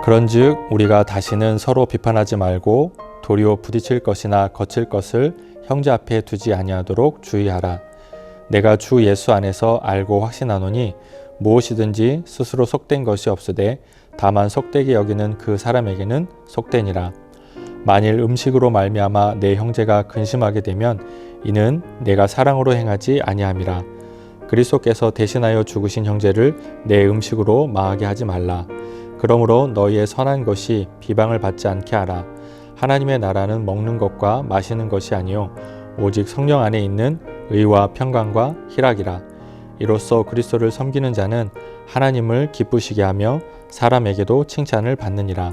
그런즉 우리가 다시는 서로 비판하지 말고 도리어 부딪힐 것이나 거칠 것을 형제 앞에 두지 아니하도록 주의하라. 내가 주 예수 안에서 알고 확신하노니 무엇이든지 스스로 속된 것이 없으되 다만 속되게 여기는 그 사람에게는 속되니라. 만일 음식으로 말미암아 내 형제가 근심하게 되면 이는 내가 사랑으로 행하지 아니함이라. 그리스도께서 대신하여 죽으신 형제를 내 음식으로 망하게 하지 말라. 그러므로 너희의 선한 것이 비방을 받지 않게 하라. 하나님의 나라는 먹는 것과 마시는 것이 아니요 오직 성령 안에 있는 의와 평강과 희락이라. 이로써 그리스도를 섬기는 자는 하나님을 기쁘시게 하며 사람에게도 칭찬을 받느니라.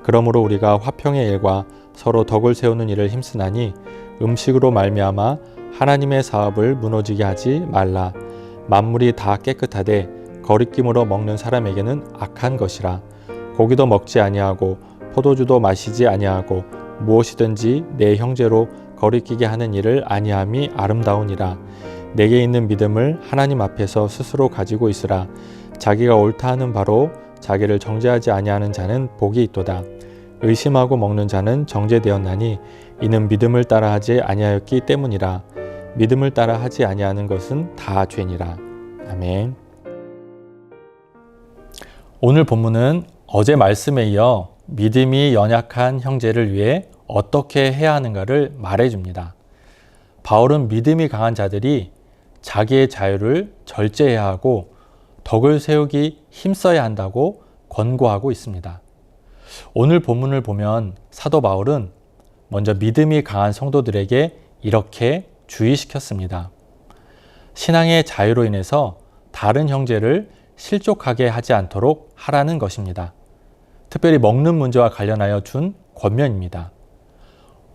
그러므로 우리가 화평의 일과 서로 덕을 세우는 일을 힘쓰나니 음식으로 말미암아 하나님의 사업을 무너지게 하지 말라. 만물이 다 깨끗하되 거리낌으로 먹는 사람에게는 악한 것이라. 고기도 먹지 아니하고 포도주도 마시지 아니하고 무엇이든지 내 형제로 거리끼게 하는 일을 아니함이 아름다우니라. 내게 있는 믿음을 하나님 앞에서 스스로 가지고 있으라. 자기가 옳다 하는 바로 자기를 정죄하지 아니하는 자는 복이 있도다. 의심하고 먹는 자는 정죄되었나니 이는 믿음을 따라하지 아니하였기 때문이라. 믿음을 따라하지 아니하는 것은 다 죄니라. 아멘. 오늘 본문은 어제 말씀에 이어 믿음이 연약한 형제를 위해 어떻게 해야 하는가를 말해줍니다. 바울은 믿음이 강한 자들이 자기의 자유를 절제해야 하고 덕을 세우기 힘써야 한다고 권고하고 있습니다. 오늘 본문을 보면 사도 바울은 먼저 믿음이 강한 성도들에게 이렇게 주의시켰습니다. 신앙의 자유로 인해서 다른 형제를 실족하게 하지 않도록 하라는 것입니다. 특별히 먹는 문제와 관련하여 준 권면입니다.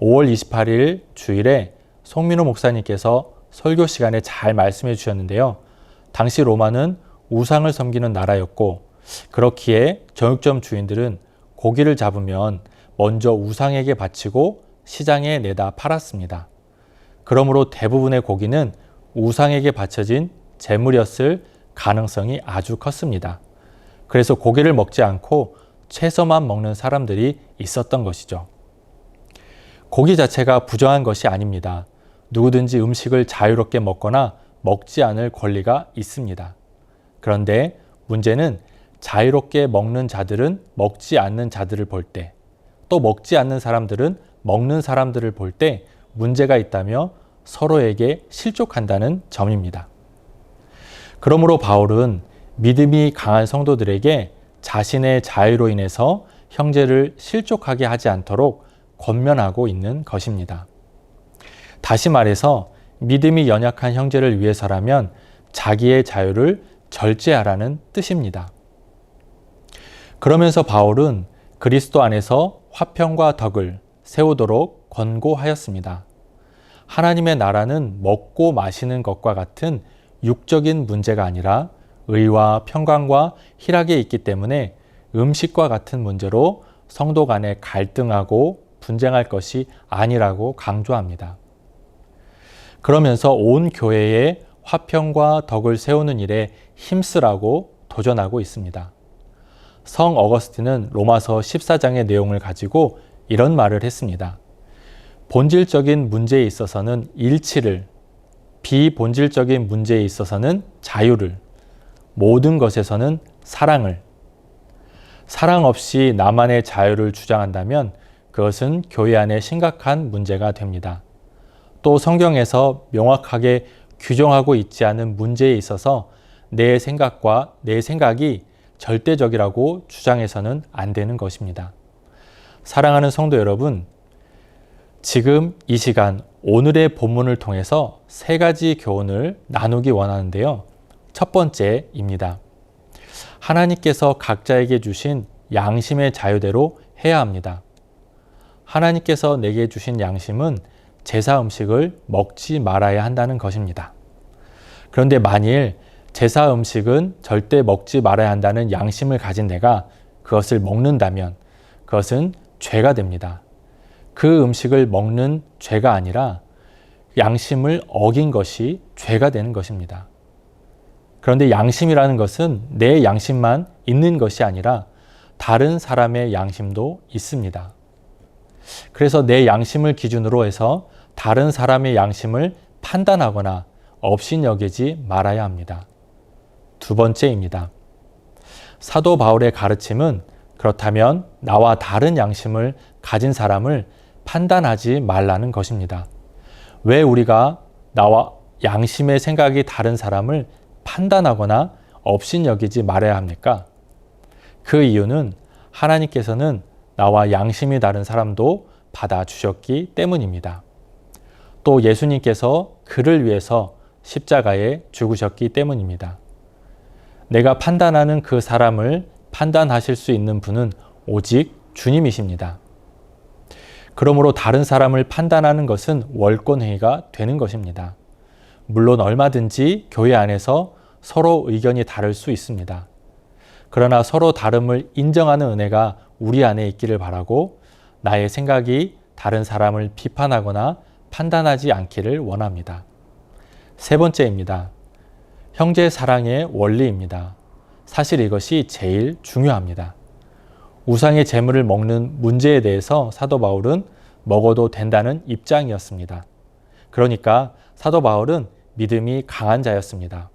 5월 28일 주일에 송민호 목사님께서 설교 시간에 잘 말씀해 주셨는데요. 당시 로마는 우상을 섬기는 나라였고 그렇기에 정육점 주인들은 고기를 잡으면 먼저 우상에게 바치고 시장에 내다 팔았습니다. 그러므로 대부분의 고기는 우상에게 바쳐진 제물이었을 가능성이 아주 컸습니다. 그래서 고기를 먹지 않고 채소만 먹는 사람들이 있었던 것이죠. 고기 자체가 부정한 것이 아닙니다. 누구든지 음식을 자유롭게 먹거나 먹지 않을 권리가 있습니다. 그런데 문제는 자유롭게 먹는 자들은 먹지 않는 자들을 볼 때, 또 먹지 않는 사람들은 먹는 사람들을 볼 때 문제가 있다며 서로에게 실족한다는 점입니다. 그러므로 바울은 믿음이 강한 성도들에게 자신의 자유로 인해서 형제를 실족하게 하지 않도록 권면하고 있는 것입니다. 다시 말해서 믿음이 연약한 형제를 위해서라면 자기의 자유를 절제하라는 뜻입니다. 그러면서 바울은 그리스도 안에서 화평과 덕을 세우도록 권고하였습니다. 하나님의 나라는 먹고 마시는 것과 같은 육적인 문제가 아니라 의와 평강과 희락에 있기 때문에 음식과 같은 문제로 성도 간에 갈등하고 분쟁할 것이 아니라고 강조합니다. 그러면서 온 교회에 화평과 덕을 세우는 일에 힘쓰라고 도전하고 있습니다. 성 어거스틴은 로마서 14장의 내용을 가지고 이런 말을 했습니다. 본질적인 문제에 있어서는 일치를, 비본질적인 문제에 있어서는 자유를, 모든 것에서는 사랑을. 사랑 없이 나만의 자유를 주장한다면 그것은 교회 안에 심각한 문제가 됩니다. 또 성경에서 명확하게 규정하고 있지 않은 문제에 있어서 내 생각과 내 생각이 절대적이라고 주장해서는 안 되는 것입니다. 사랑하는 성도 여러분, 지금 이 시간 오늘의 본문을 통해서 세 가지 교훈을 나누기 원하는데요. 첫 번째입니다. 하나님께서 각자에게 주신 양심의 자유대로 해야 합니다. 하나님께서 내게 주신 양심은 제사 음식을 먹지 말아야 한다는 것입니다. 그런데 만일 제사 음식은 절대 먹지 말아야 한다는 양심을 가진 내가 그것을 먹는다면 그것은 죄가 됩니다. 그 음식을 먹는 죄가 아니라 양심을 어긴 것이 죄가 되는 것입니다. 그런데 양심이라는 것은 내 양심만 있는 것이 아니라 다른 사람의 양심도 있습니다. 그래서 내 양심을 기준으로 해서 다른 사람의 양심을 판단하거나 업신여기지 말아야 합니다. 두 번째입니다. 사도 바울의 가르침은 그렇다면 나와 다른 양심을 가진 사람을 판단하지 말라는 것입니다. 왜 우리가 나와 양심의 생각이 다른 사람을 판단하거나 업신여기지 말아야 합니까? 그 이유는 하나님께서는 나와 양심이 다른 사람도 받아주셨기 때문입니다. 또 예수님께서 그를 위해서 십자가에 죽으셨기 때문입니다. 내가 판단하는 그 사람을 판단하실 수 있는 분은 오직 주님이십니다. 그러므로 다른 사람을 판단하는 것은 월권행위가 되는 것입니다. 물론 얼마든지 교회 안에서 서로 의견이 다를 수 있습니다. 그러나 서로 다름을 인정하는 은혜가 우리 안에 있기를 바라고 나의 생각이 다른 사람을 비판하거나 판단하지 않기를 원합니다. 세 번째입니다. 형제 사랑의 원리입니다. 사실 이것이 제일 중요합니다. 우상의 재물을 먹는 문제에 대해서 사도 바울은 먹어도 된다는 입장이었습니다. 그러니까 사도 바울은 믿음이 강한 자였습니다.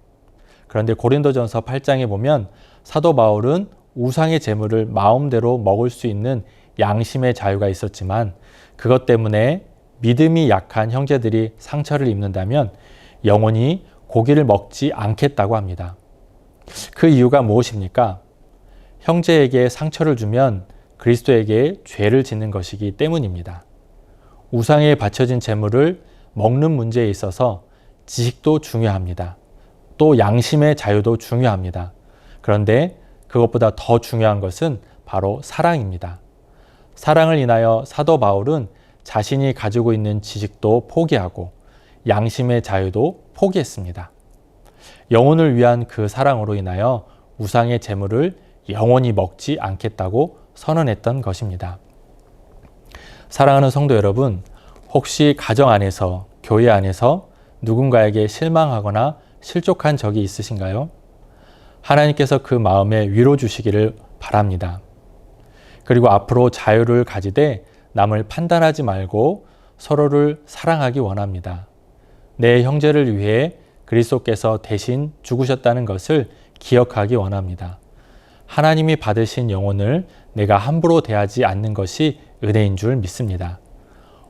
그런데 고린도전서 8장에 보면 사도 바울은 우상의 재물을 마음대로 먹을 수 있는 양심의 자유가 있었지만 그것 때문에 믿음이 약한 형제들이 상처를 입는다면 영원히 고기를 먹지 않겠다고 합니다. 그 이유가 무엇입니까? 형제에게 상처를 주면 그리스도에게 죄를 짓는 것이기 때문입니다. 우상에 바쳐진 재물을 먹는 문제에 있어서 지식도 중요합니다. 또 양심의 자유도 중요합니다. 그런데 그것보다 더 중요한 것은 바로 사랑입니다. 사랑을 인하여 사도 바울은 자신이 가지고 있는 지식도 포기하고 양심의 자유도 포기했습니다. 영혼을 위한 그 사랑으로 인하여 우상의 재물을 영원히 먹지 않겠다고 선언했던 것입니다. 사랑하는 성도 여러분, 혹시 가정 안에서, 교회 안에서 누군가에게 실망하거나 실족한 적이 있으신가요? 하나님께서 그 마음에 위로 주시기를 바랍니다. 그리고 앞으로 자유를 가지되 남을 판단하지 말고 서로를 사랑하기 원합니다. 내 형제를 위해 그리스도께서 대신 죽으셨다는 것을 기억하기 원합니다. 하나님이 받으신 영혼을 내가 함부로 대하지 않는 것이 은혜인 줄 믿습니다.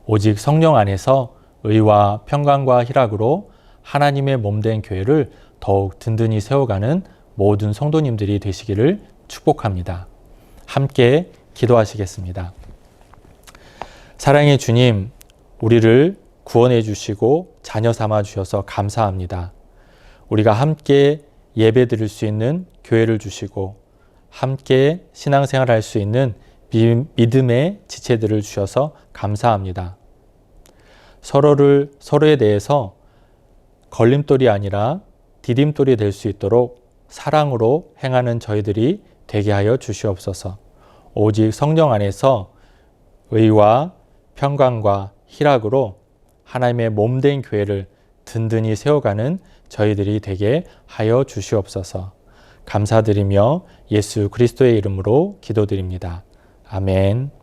오직 성령 안에서 의와 평강과 희락으로 하나님의 몸된 교회를 더욱 든든히 세워가는 모든 성도님들이 되시기를 축복합니다. 함께 기도하시겠습니다. 사랑의 주님, 우리를 구원해 주시고 자녀 삼아 주셔서 감사합니다. 우리가 함께 예배 드릴 수 있는 교회를 주시고 함께 신앙생활 할 수 있는 믿음의 지체들을 주셔서 감사합니다. 서로에 대해서 걸림돌이 아니라 디딤돌이 될 수 있도록 사랑으로 행하는 저희들이 되게 하여 주시옵소서. 오직 성령 안에서 의와 평강과 희락으로 하나님의 몸된 교회를 든든히 세워가는 저희들이 되게 하여 주시옵소서. 감사드리며 예수 그리스도의 이름으로 기도드립니다. 아멘.